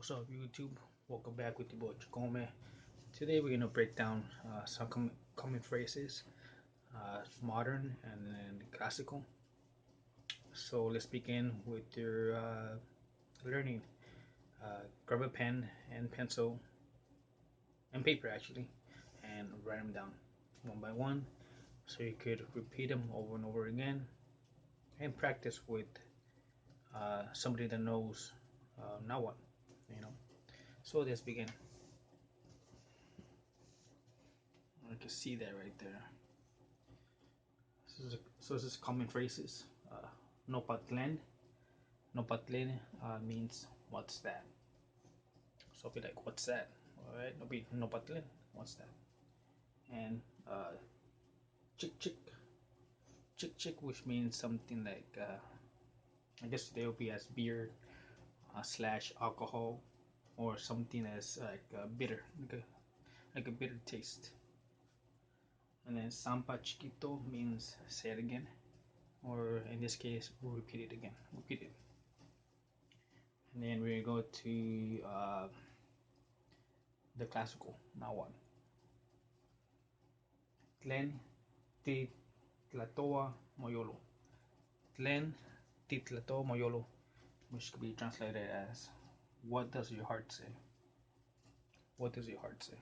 What's up, YouTube? Welcome back with your boy Chacome. Today we're gonna break down some common phrases, modern and then classical. So let's begin with your learning. Grab a pen and pencil and paper actually, and write them down one by one, so you could repeat them over and over again, and practice with somebody that knows now what you know. So let's begin. I can see that right there. This is common phrases. No patlen. No patlen means what's that. So be like, what's that? Alright, no patlen. What's that? And chick chick. Chick chick, which means something like, I guess they will be as beer slash alcohol, or something as like bitter, like a bitter taste. And then sampa chiquito means say it again, or in this case, repeat it again. Repeat it. And then we go to the classical. Now what? Tlen titlatoa moyolo. Tlen titlatoa moyolo, which could be translated as, what does your heart say? What does your heart say?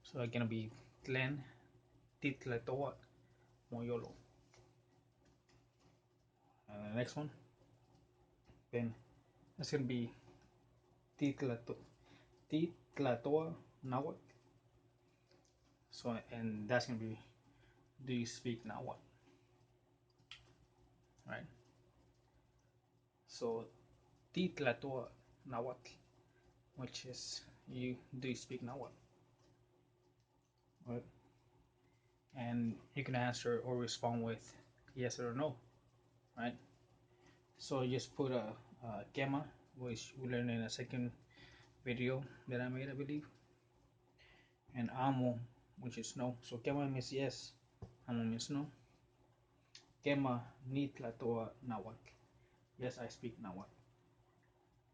So it's gonna be Tlen titlatoa moyolo. And the next one, then it's gonna be titlatoa nahuatl. So, and that's gonna be, do you speak nahuatl? Right? So titlatoa nahuatl, which is, do you speak nahuatl? Right? And you can answer or respond with yes or no, right? So just put a gamma, which we learned in a second video that I made, I believe, and amo, which is no. So gamma means yes, amo means no. Gamma ni tlatoa nahuatl. Yes, I speak nahuatl.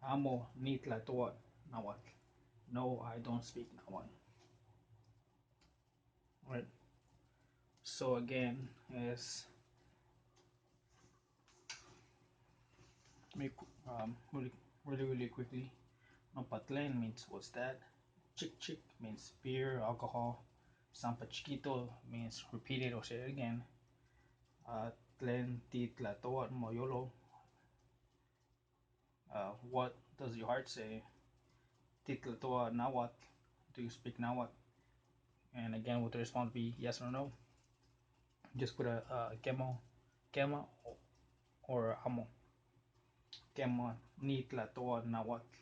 Amo ni tlatoa nahuatl. No, I don't speak nahuatl. Right. So again, is really quickly. No patlen means what's that. Chick chick means beer, alcohol. Sampa chiquito means repeat it or say it again. Tlen titlatoa moyolo. What does your heart say? Titlatoa nahuatl. Do you speak nahuatl? And again, would the response be yes or no? Just put a kema or amo. Kema ni tlatoa nahuatl.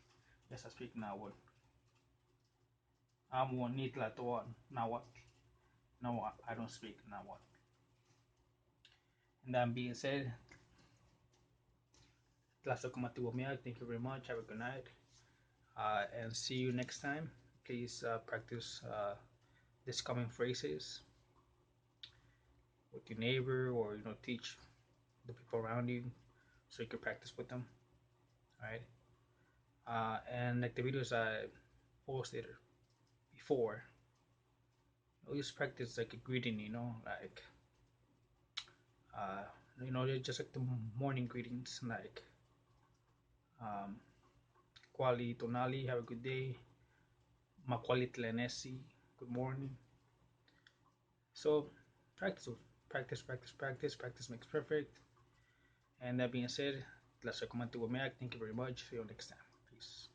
Yes, I speak nahuatl. Amo ni tlatoa nahuatl. No, I don't speak nahuatl. And that being said, thank you very much. Have a good night. And see you next time. Please practice these common phrases with your neighbor, or teach the people around you, so you can practice with them. All right. And like the videos I posted before, always practice like a greeting. Like just like the morning greetings, like Kwali Tonali, have a good day. Makwali Tlenesi, good morning. So practice, practice makes perfect. And that being said, thank you very much. See you next time. Peace.